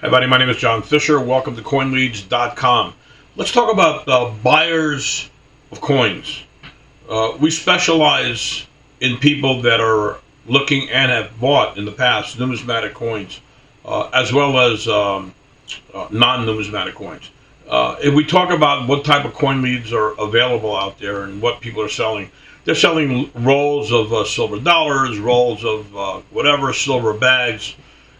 Hi, buddy. My name is John Fisher. Welcome to CoinLeads.com. Let's talk about buyers of coins. We specialize in people that are looking and have bought in the past numismatic coins, as well as non-numismatic coins. If we talk about what type of coin leads are available out there and what people are selling, they're selling rolls of silver dollars, rolls of whatever, silver bags,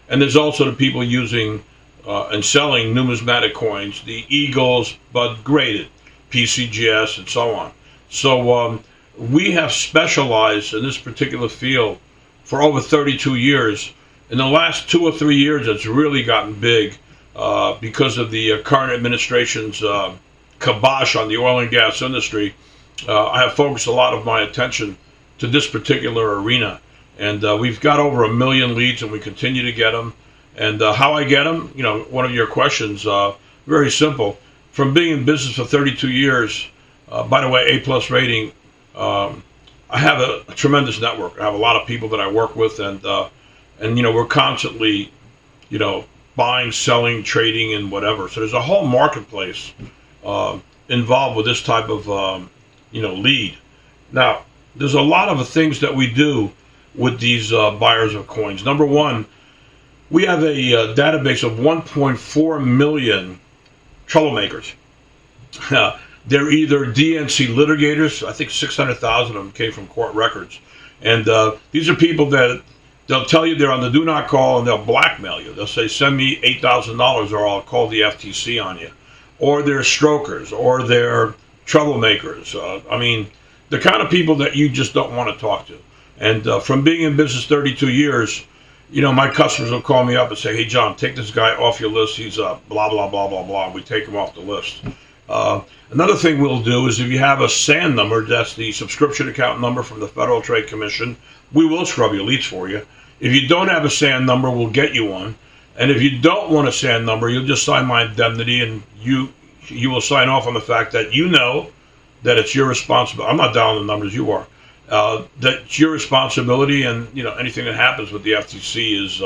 and there's also the people using and selling numismatic coins, the Eagles, but graded, PCGS, and so on. So we have specialized in this particular field for over 32 years. In the last 2 or 3 years, it's really gotten big because of the current administration's kibosh on the oil and gas industry. I have focused a lot of my attention to this particular arena. And we've got over 1 million leads, and we continue to get them. And how I get them, one of your questions, very simple. From being in business for 32 years, by the way, A+ rating, I have a tremendous network. I have a lot of people that I work with, and we're constantly, buying, selling, trading, and whatever. So there's a whole marketplace involved with this type of, lead. Now, there's a lot of things that we do with these buyers of coins. Number one, we have a database of 1.4 million troublemakers. They're either DNC litigators. I think 600,000 of them came from court records. And these are people that they'll tell you they're on the do not call, and they'll blackmail you. They'll say, send me $8,000 or I'll call the FTC on you. Or they're strokers, or they're troublemakers. The kind of people that you just don't want to talk to. And from being in business 32 years, my customers will call me up and say, hey, John, take this guy off your list. He's blah, blah, blah, blah, blah. We take him off the list. Another thing we'll do is if you have a SAN number, that's the subscription account number from the Federal Trade Commission, we will scrub your leads for you. If you don't have a SAN number, we'll get you one. And if you don't want a SAN number, you'll just sign my indemnity, and you will sign off on the fact that that it's your responsibility. I'm not dialing the numbers, you are. That it's your responsibility, and anything that happens with the FTC is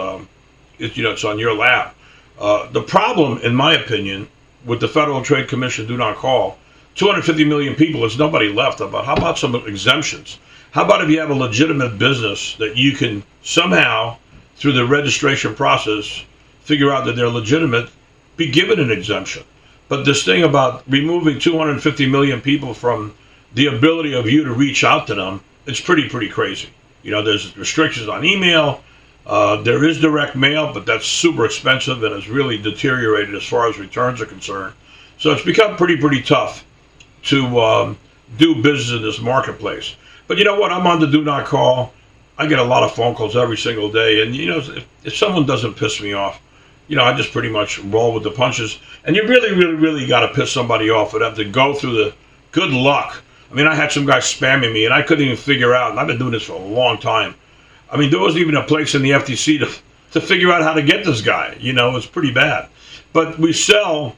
it's on your lap. The problem, in my opinion, with the Federal Trade Commission do not call, 250 million people, there's nobody left. How about some exemptions? How about if you have a legitimate business that you can somehow, through the registration process, figure out that they're legitimate, be given an exemption? But this thing about removing 250 million people from the ability of you to reach out to them, it's pretty crazy. There's restrictions on email. There is direct mail, but that's super expensive and has really deteriorated as far as returns are concerned. So it's become pretty tough to do business in this marketplace. But you know what? I'm on the do not call. I get a lot of phone calls every single day. And, if someone doesn't piss me off, I just pretty much roll with the punches. And you really got to piss somebody off for them to go through the good luck. I had some guy spamming me, and I couldn't even figure out, and I've been doing this for a long time. There wasn't even a place in the FTC to figure out how to get this guy. It's pretty bad. But we sell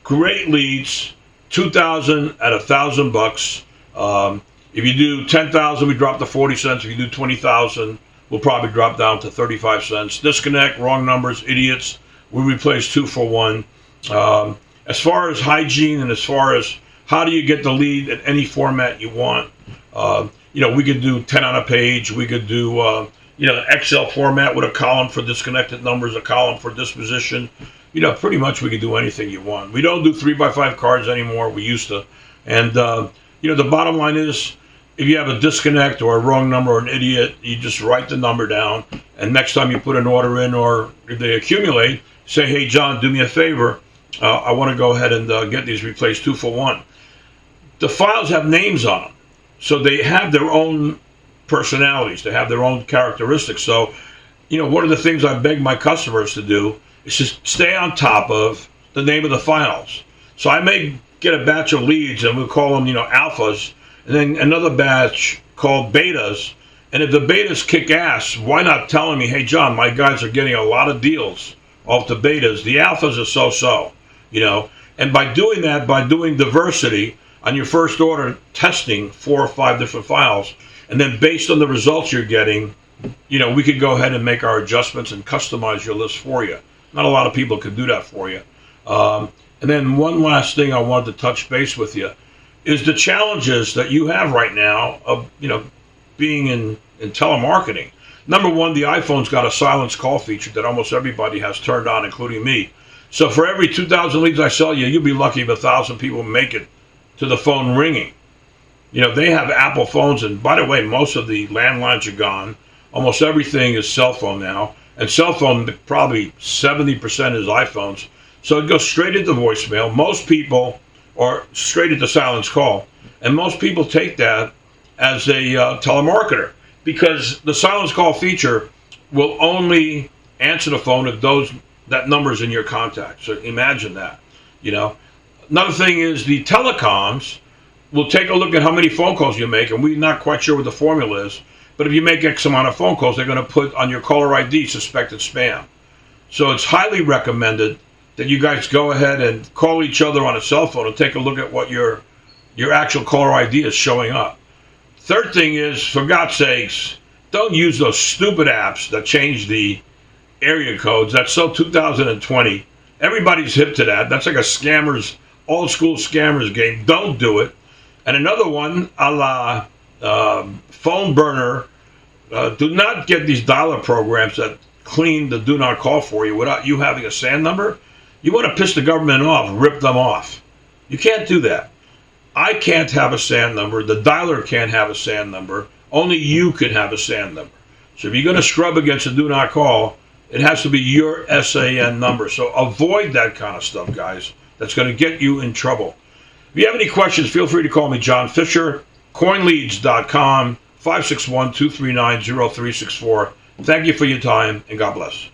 great leads, 2,000 at $1,000. If you do 10,000, we drop to 40 cents. If you do 20,000, we'll probably drop down to 35 cents. Disconnect, wrong numbers, idiots. We replace 2 for 1. As far as hygiene and as far as how do you get the lead in any format you want, we could do 10 on a page. We could do, Excel format with a column for disconnected numbers, a column for disposition. Pretty much we could do anything you want. We don't do 3x5 cards anymore. We used to. And, the bottom line is, if you have a disconnect or a wrong number or an idiot, you just write the number down. And next time you put an order in, or if they accumulate, say, hey, John, do me a favor. I want to go ahead and get these replaced 2 for 1. The files have names on them. So they have their own personalities. They have their own characteristics. So, one of the things I beg my customers to do is just stay on top of the name of the files. So I may get a batch of leads, and we'll call them, alphas, and then another batch called betas. And if the betas kick ass, why not telling me, hey, John, my guys are getting a lot of deals off the betas. The alphas are so-so, And by doing that, by doing diversity on your first order, testing 4 or 5 different files, and then based on the results you're getting, we could go ahead and make our adjustments and customize your list for you. Not a lot of people can do that for you. And then one last thing I wanted to touch base with you is the challenges that you have right now of being in telemarketing. Number one, the iPhone's got a silence call feature that almost everybody has turned on, including me. So for every 2,000 leads I sell you, you'll be lucky if 1,000 people make it to the phone ringing. They have Apple phones, and by the way, most of the landlines are gone. Almost everything is cell phone now, and cell phone probably 70% is iPhones. So it goes straight into voicemail. Most people, or straight into silence call, and most people take that as a telemarketer, because the silence call feature will only answer the phone if that number's in your contact. So imagine that. Another thing is the telecoms will take a look at how many phone calls you make, and we're not quite sure what the formula is. But if you make X amount of phone calls, they're going to put on your caller ID suspected spam. So it's highly recommended that you guys go ahead and call each other on a cell phone and take a look at what your actual caller ID is showing up. Third thing is, for God's sakes, don't use those stupid apps that change the area codes. That's so 2020. Everybody's hip to that. That's like a old school scammers game. Don't do it. And another one, a la phone burner, do not get these dialer programs that clean the do not call for you without you having a SAN number. You want to piss the government off, rip them off. You can't do that. I can't have a SAN number. The dialer can't have a SAN number. Only you can have a SAN number. So if you're going to scrub against a do not call, it has to be your SAN number. So avoid that kind of stuff, guys. That's going to get you in trouble. If you have any questions, feel free to call me, John Fisher, coinleads.com, 561-239-0364. Thank you for your time, and God bless.